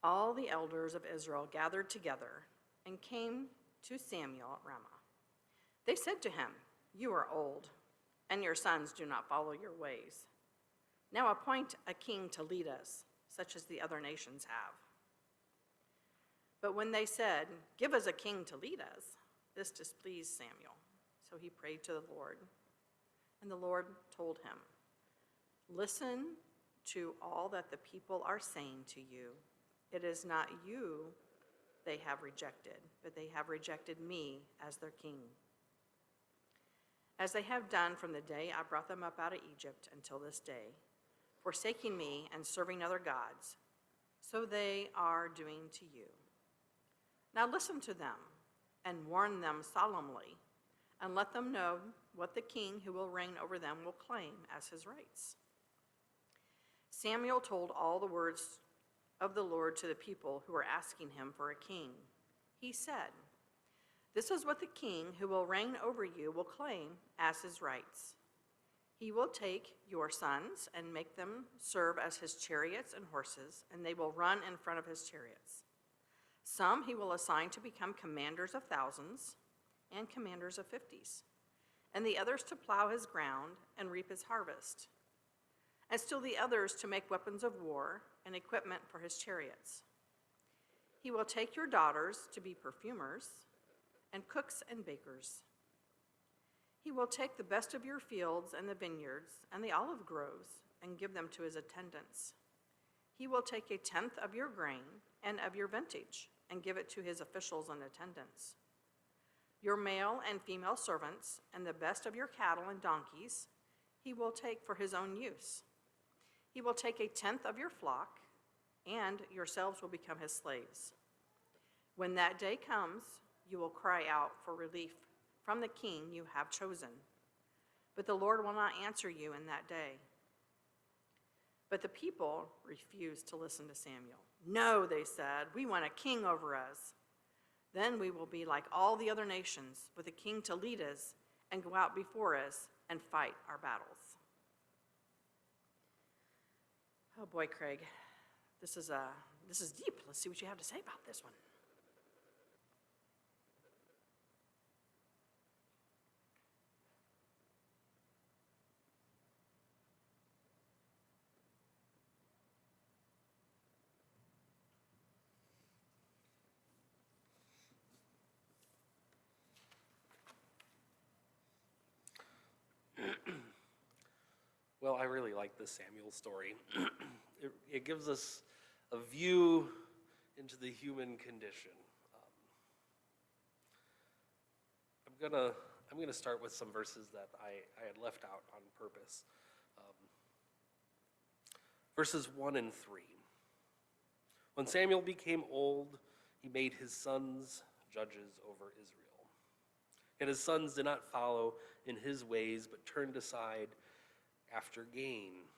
all the elders of Israel gathered together and came to Samuel at Ramah. They said to him, "You are old, and your sons do not follow your ways. Now appoint a king to lead us, such as the other nations have." But when they said, "Give us a king to lead us," this displeased Samuel. So he prayed to the Lord. And the Lord told him, "Listen to all that the people are saying to you. It is not you they have rejected, but they have rejected me as their king, as they have done from the day I brought them up out of Egypt until this day, forsaking me and serving other gods. So they are doing to you. Now listen to them and warn them solemnly, and let them know what the king who will reign over them will claim as his rights." Samuel told all the words of the Lord to the people who were asking him for a king. He said, "This is what the king who will reign over you will claim as his rights. He will take your sons and make them serve as his chariots and horses, and they will run in front of his chariots. Some he will assign to become commanders of thousands and commanders of fifties, and the others to plow his ground and reap his harvest, and still the others to make weapons of war and equipment for his chariots. He will take your daughters to be perfumers and cooks and bakers. He will take the best of your fields and the vineyards and the olive groves and give them to his attendants. He will take a tenth of your grain and of your vintage and give it to his officials and attendants. Your male and female servants and the best of your cattle and donkeys he will take for his own use. He will take a tenth of your flock, and yourselves will become his slaves. When that day comes, you will cry out for relief from the king you have chosen, but the Lord will not answer you in that day." But the people refused to listen to Samuel. "No," they said, "we want a king over us. Then we will be like all the other nations, with a king to lead us and go out before us and fight our battles." Oh boy, Craig, this is deep. Let's see what you have to say about this one. Well, I really like this Samuel story. It gives us a view into the human condition. I'm gonna start with some verses that I had left out on purpose. Verses 1 and 3. When Samuel became old, he made his sons judges over Israel. And his sons did not follow in his ways, but turned aside after gain.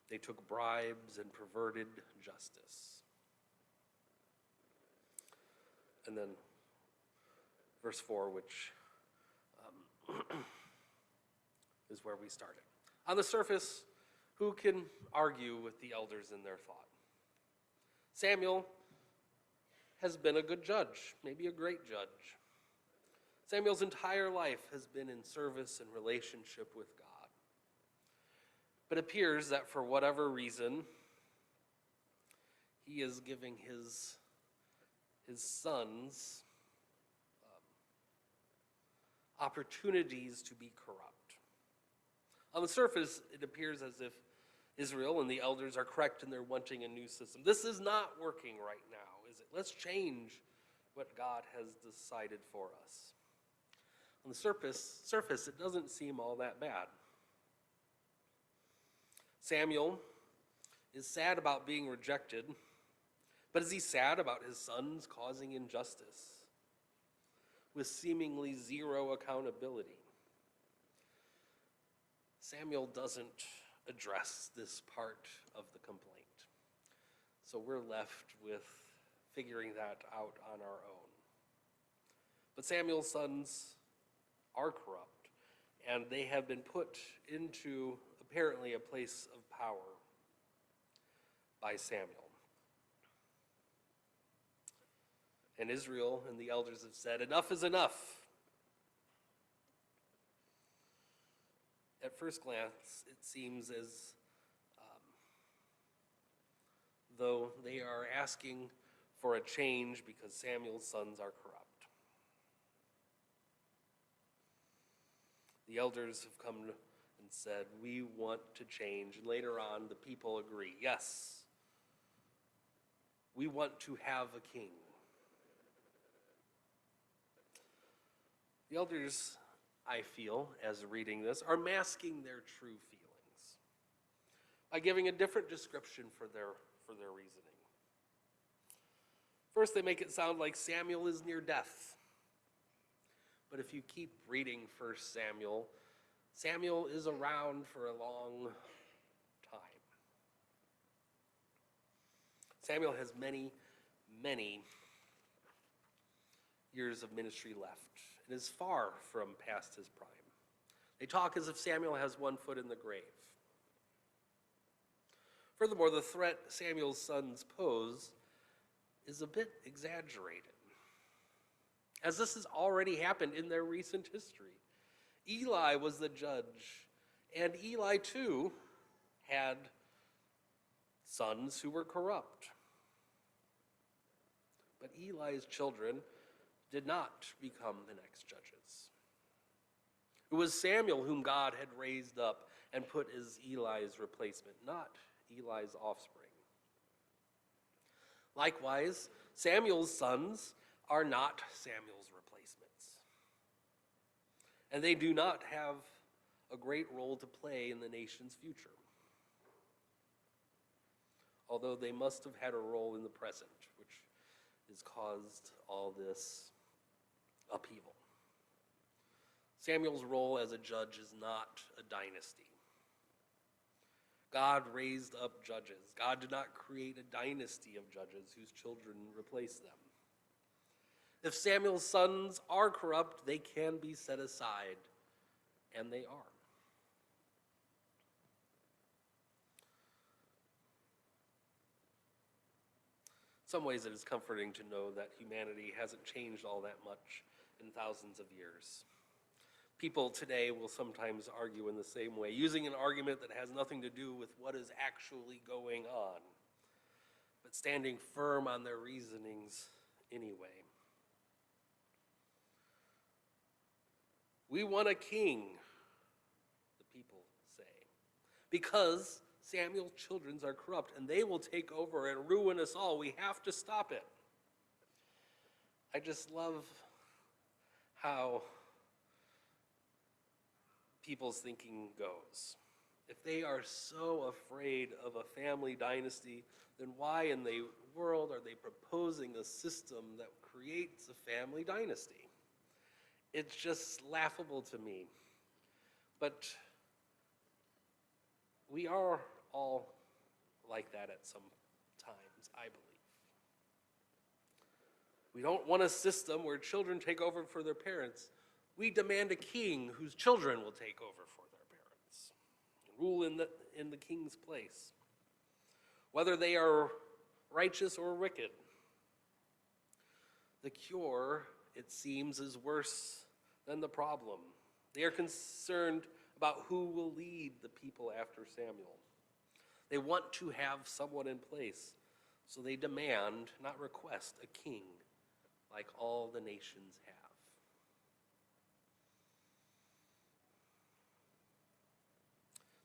They took bribes and perverted justice. And then verse 4, which is where we started. On the surface, who can argue with the elders in their thought? Samuel has been a good judge, maybe a great judge. Samuel's entire life has been in service and relationship with God. But it appears that for whatever reason, he is giving his sons opportunities to be corrupt. On the surface, it appears as if Israel and the elders are correct in their wanting a new system. This is not working right now, is it? Let's change what God has decided for us. On the surface, it doesn't seem all that bad. Samuel is sad about being rejected, but is he sad about his sons causing injustice with seemingly zero accountability? Samuel doesn't address this part of the complaint, so we're left with figuring that out on our own. But Samuel's sons are corrupt, and they have been put into apparently a place of power by Samuel. And Israel and the elders have said, enough is enough. At first glance, it seems as though they are asking for a change because Samuel's sons are corrupt. The elders have come and said, we want to change. And later on, the people agree, yes, we want to have a king. The elders, I feel, as reading this, are masking their true feelings by giving a different description for their reasoning. First, they make it sound like Samuel is near death. But if you keep reading 1 Samuel, Samuel is around for a long time. Samuel has many, many years of ministry left and is far from past his prime. They talk as if Samuel has one foot in the grave. Furthermore, the threat Samuel's sons pose is a bit exaggerated, as this has already happened in their recent history. Eli was the judge, and Eli too had sons who were corrupt. But Eli's children did not become the next judges. It was Samuel whom God had raised up and put as Eli's replacement, not Eli's offspring. Likewise, Samuel's sons are not Samuel's replacements. And they do not have a great role to play in the nation's future, although they must have had a role in the present, which has caused all this upheaval. Samuel's role as a judge is not a dynasty. God raised up judges. God did not create a dynasty of judges whose children replace them. If Samuel's sons are corrupt, they can be set aside, and they are. In some ways, it is comforting to know that humanity hasn't changed all that much in thousands of years. People today will sometimes argue in the same way, using an argument that has nothing to do with what is actually going on, but standing firm on their reasonings anyway. We want a king, the people say, because Samuel's children are corrupt and they will take over and ruin us all. We have to stop it. I just love how people's thinking goes. If they are so afraid of a family dynasty, then why in the world are they proposing a system that creates a family dynasty? It's just laughable to me. But we are all like that at some times, I believe. We don't want a system where children take over for their parents. We demand a king whose children will take over for their parents, rule in the king's place, whether they are righteous or wicked. The cure, it seems, is worse than the problem. They are concerned about who will lead the people after Samuel. They want to have someone in place, so they demand, not request, a king like all the nations have.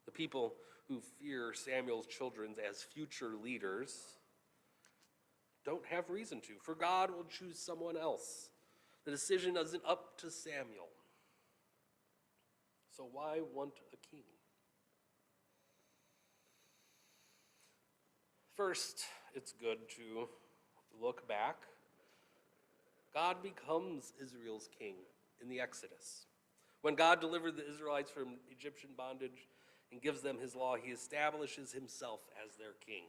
The people who fear Samuel's children as future leaders don't have reason to, for God will choose someone else. The decision isn't up to Samuel. So why want a king? First, it's good to look back. God becomes Israel's king in the Exodus. When God delivered the Israelites from Egyptian bondage and gives them his law, he establishes himself as their king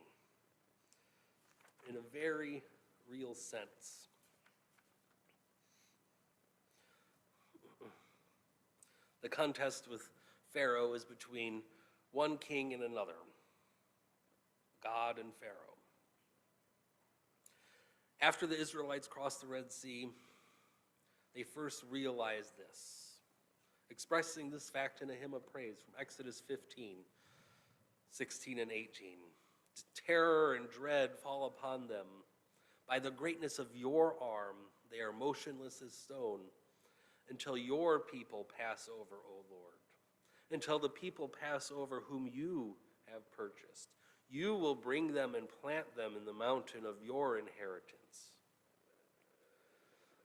in a very real sense. The contest with Pharaoh is between one king and another, God and Pharaoh. After the Israelites crossed the Red Sea, they first realized this, expressing this fact in a hymn of praise from Exodus 15, 16 and 18. Terror and dread fall upon them. By the greatness of your arm, they are motionless as stone, until your people pass over, O Lord. Until the people pass over whom you have purchased. You will bring them and plant them in the mountain of your inheritance.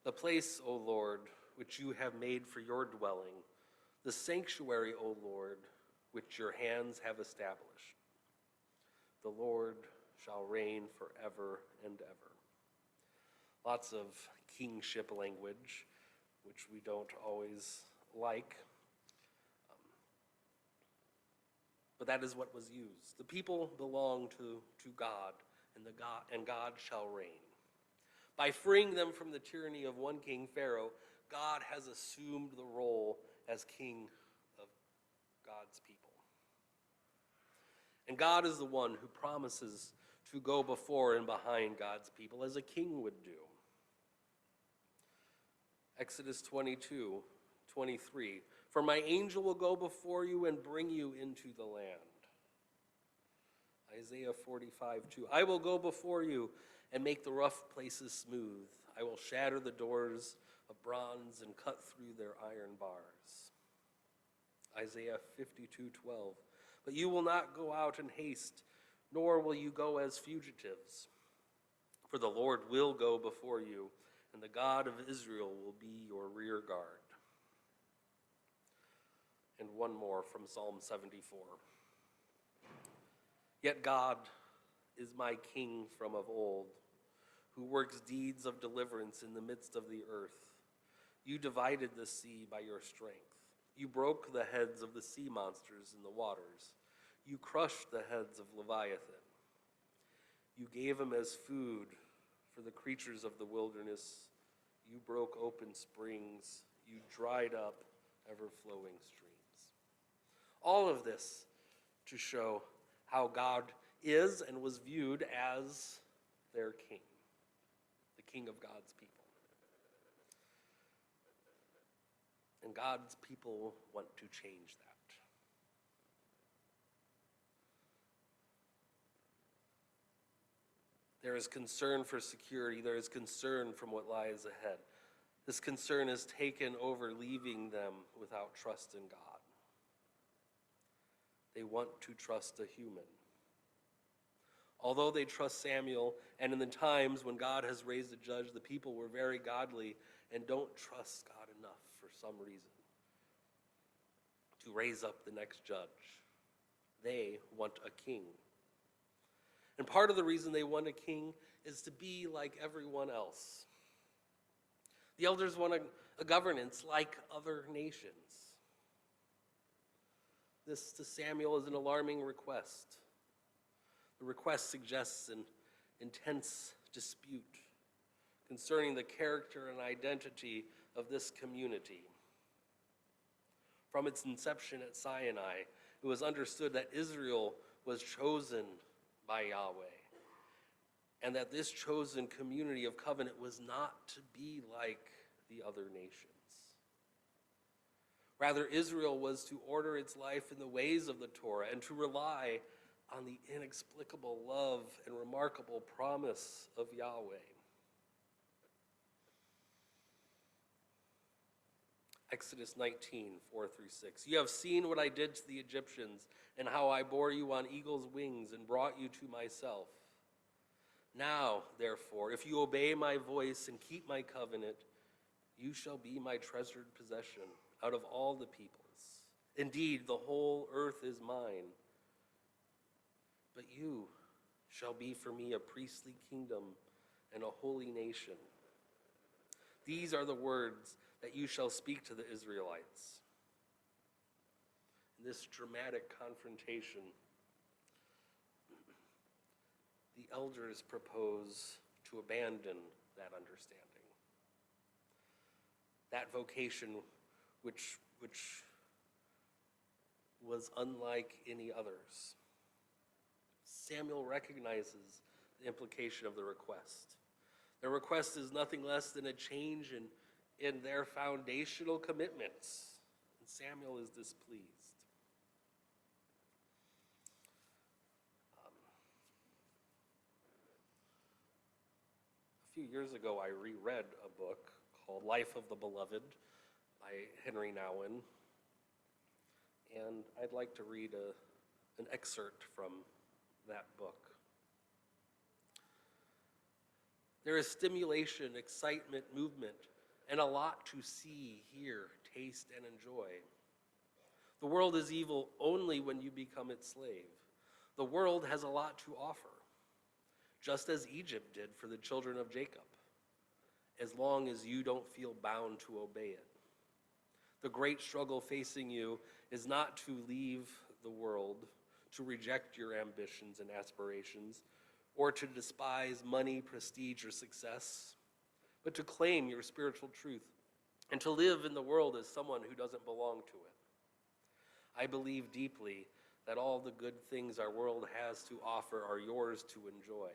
The place, O Lord, which you have made for your dwelling, the sanctuary, O Lord, which your hands have established. The Lord shall reign forever and ever. Lots of kingship language, which we don't always like. But that is what was used. The people belong to God, and God shall reign. By freeing them from the tyranny of one king, Pharaoh, God has assumed the role as king of God's people. And God is the one who promises to go before and behind God's people as a king would do. Exodus 22:23. For my angel will go before you and bring you into the land. Isaiah 45:2. I will go before you and make the rough places smooth. I will shatter the doors of bronze and cut through their iron bars. Isaiah 52:12. But you will not go out in haste, nor will you go as fugitives. For the Lord will go before you, and the God of Israel will be your rear guard. And one more from Psalm 74. Yet God is my king from of old, who works deeds of deliverance in the midst of the earth. You divided the sea by your strength. You broke the heads of the sea monsters in the waters. You crushed the heads of Leviathan. You gave him as food for the creatures of the wilderness. You broke open springs. You dried up ever-flowing streams. All of this to show how God is and was viewed as their king, the king of God's people. And God's people want to change that. There is concern for security. There is concern from what lies ahead. This concern has taken over, leaving them without trust in God. They want to trust a human. Although they trust Samuel, and in the times when God has raised a judge, the people were very godly and don't trust God enough for some reason to raise up the next judge. They want a king. And part of the reason they want a king is to be like everyone else. The elders want a governance like other nations. This to Samuel is an alarming request. The request suggests an intense dispute concerning the character and identity of this community. From its inception at Sinai, it was understood that Israel was chosen by Yahweh, and that this chosen community of covenant was not to be like the other nations. Rather, Israel was to order its life in the ways of the Torah and to rely on the inexplicable love and remarkable promise of Yahweh. Exodus 19:4-6. You have seen what I did to the Egyptians and how I bore you on eagle's wings and brought you to myself. Now, therefore, if you obey my voice and keep my covenant, you shall be my treasured possession out of all the peoples. Indeed, the whole earth is mine. But you shall be for me a priestly kingdom and a holy nation. These are the words that you shall speak to the Israelites. In this dramatic confrontation, the elders propose to abandon that understanding. That vocation which was unlike any others. Samuel recognizes the implication of the request. Their request is nothing less than a change in their foundational commitments. And Samuel is displeased. A few years ago, I reread a book called Life of the Beloved by Henry Nouwen. And I'd like to read an excerpt from that book. There is stimulation, excitement, movement, and a lot to see, hear, taste, and enjoy. The world is evil only when you become its slave. The world has a lot to offer, just as Egypt did for the children of Jacob, as long as you don't feel bound to obey it. The great struggle facing you is not to leave the world, to reject your ambitions and aspirations, or to despise money, prestige, or success, but to claim your spiritual truth and to live in the world as someone who doesn't belong to it. I believe deeply that all the good things our world has to offer are yours to enjoy,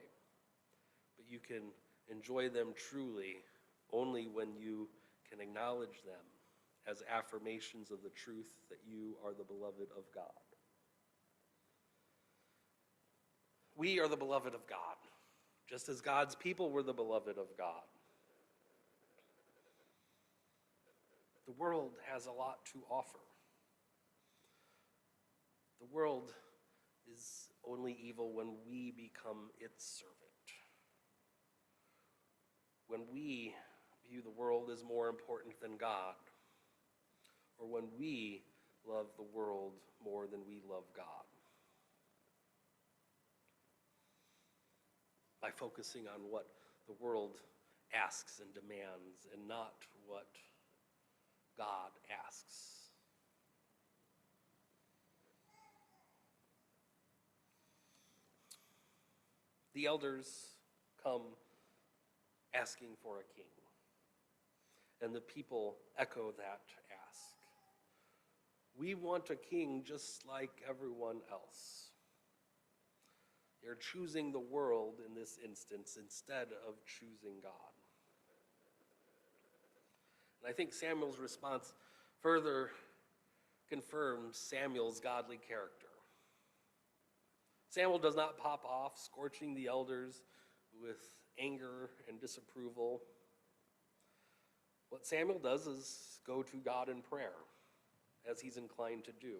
but you can enjoy them truly only when you can acknowledge them as affirmations of the truth that you are the beloved of God. We are the beloved of God, just as God's people were the beloved of God. The world has a lot to offer. The world is only evil when we become its servant. When we view the world as more important than God, or when we love the world more than we love God. By focusing on what the world asks and demands and not what God asks. The elders come asking for a king, and the people echo that ask. We want a king just like everyone else. They're choosing the world in this instance instead of choosing God. And I think Samuel's response further confirms Samuel's godly character. Samuel does not pop off, scorching the elders with anger and disapproval. What Samuel does is go to God in prayer, as he's inclined to do.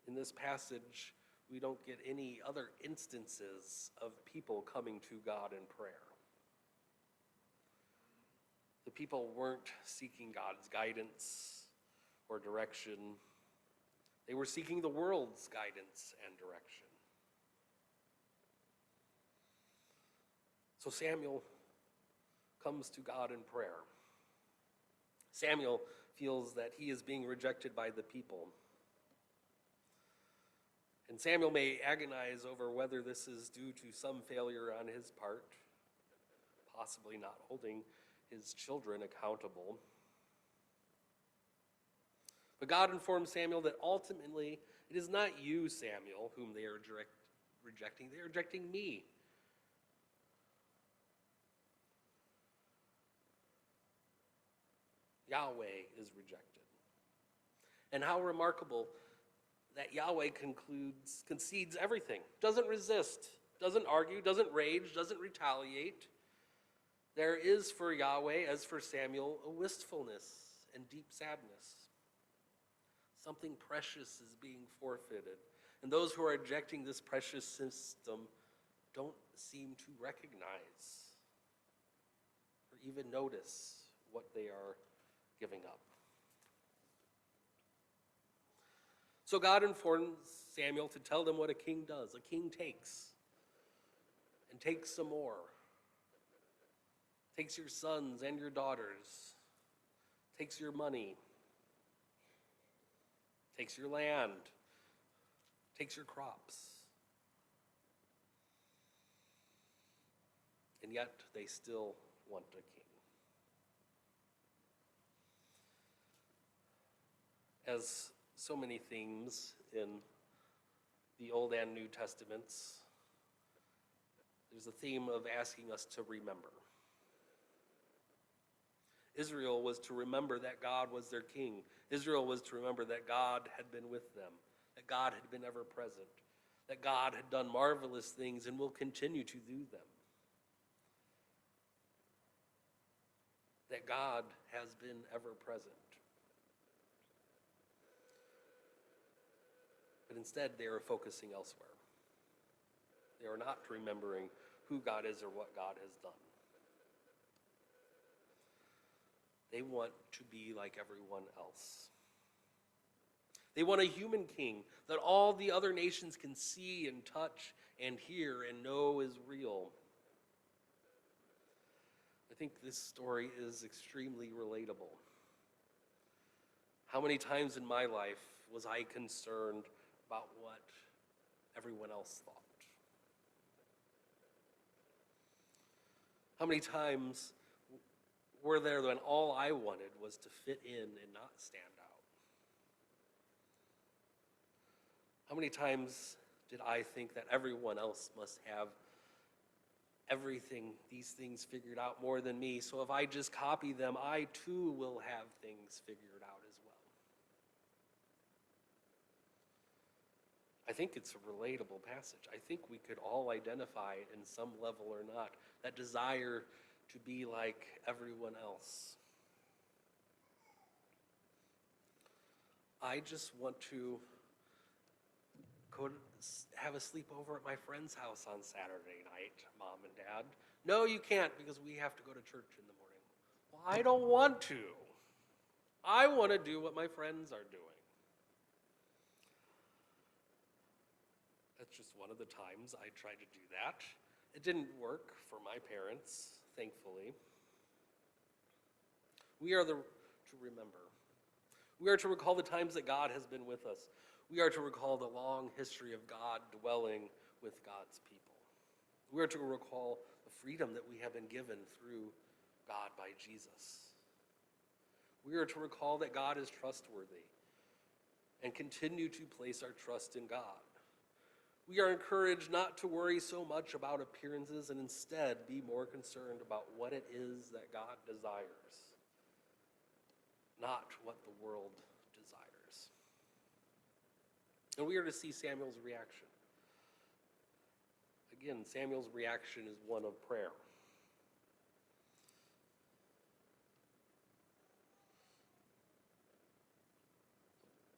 In this passage, we don't get any other instances of people coming to God in prayer. The people weren't seeking God's guidance or direction. They were seeking the world's guidance and direction. So Samuel comes to God in prayer. Samuel feels that he is being rejected by the people. And Samuel may agonize over whether this is due to some failure on his part, possibly not holding his children accountable. But God informs Samuel that ultimately it is not you, Samuel, whom they are rejecting. They are rejecting me. Yahweh is rejected. And how remarkable that Yahweh concedes everything, doesn't resist, doesn't argue, doesn't rage, doesn't retaliate. There is for Yahweh, as for Samuel, a wistfulness and deep sadness. Something precious is being forfeited. And those who are rejecting this precious system don't seem to recognize or even notice what they are giving up. So God informs Samuel to tell them what a king does. A king takes, and takes some more. Takes your sons and your daughters. Takes your money. Takes your land. Takes your crops. And yet they still want a king. As so many themes in the Old and New Testaments, there's a theme of asking us to remember. Israel was to remember that God was their king. Israel was to remember that God had been with them, that God had been ever present, that God had done marvelous things and will continue to do them. That God has been ever present. But instead, they are focusing elsewhere. They are not remembering who God is or what God has done. They want to be like everyone else. They want a human king that all the other nations can see and touch and hear and know is real. I think this story is extremely relatable. How many times in my life was I concerned about what everyone else thought? How many times were there when all I wanted was to fit in and not stand out? How many times did I think that everyone else must have these things figured out more than me, so if I just copy them, I too will have things figured out as well? I think it's a relatable passage. I think we could all identify it in some level or not, that desire to be like everyone else. I just want to go have a sleepover at my friend's house on Saturday night, Mom and Dad. No, you can't because we have to go to church in the morning. Well, I don't want to. I want to do what my friends are doing. That's just one of the times I tried to do that. It didn't work for my parents, thankfully. We are to remember. We are to recall the times that God has been with us. We are to recall the long history of God dwelling with God's people. We are to recall the freedom that we have been given through God by Jesus. We are to recall that God is trustworthy and continue to place our trust in God. We are encouraged not to worry so much about appearances and instead be more concerned about what it is that God desires, not what the world desires. And we are to see Samuel's reaction. Again, Samuel's reaction is one of prayer.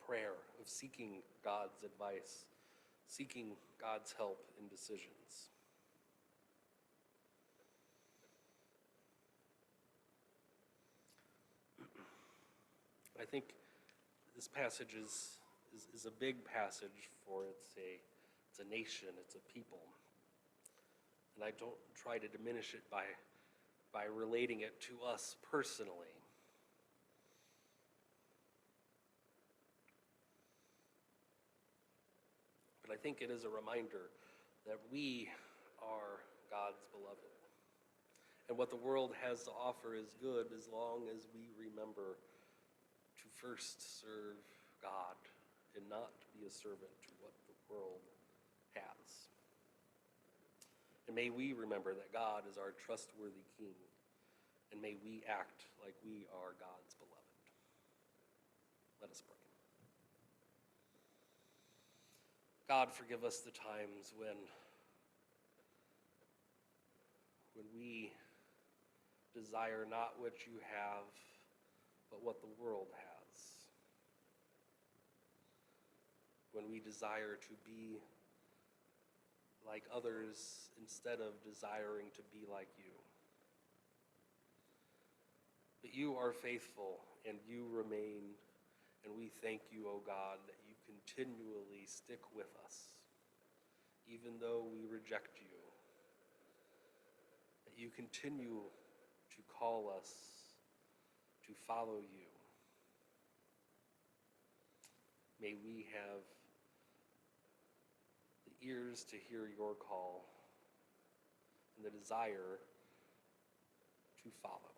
Prayer of seeking God's advice, seeking God's help in decisions. I think this passage is a big passage, for it's a nation, it's a people. And I don't try to diminish it by relating it to us personally. But I think it is a reminder that we are God's beloved. And what the world has to offer is good as long as we remember to first serve God and not be a servant to what the world has. And may we remember that God is our trustworthy King, and may we act like we are God's beloved. Let us pray. God, forgive us the times when we desire not what you have, but what the world has. When we desire to be like others instead of desiring to be like you. But you are faithful and you remain, and we thank you, O God, that you continually stick with us, even though we reject you. That you continue to call us to follow you. May we have the ears to hear your call and the desire to follow.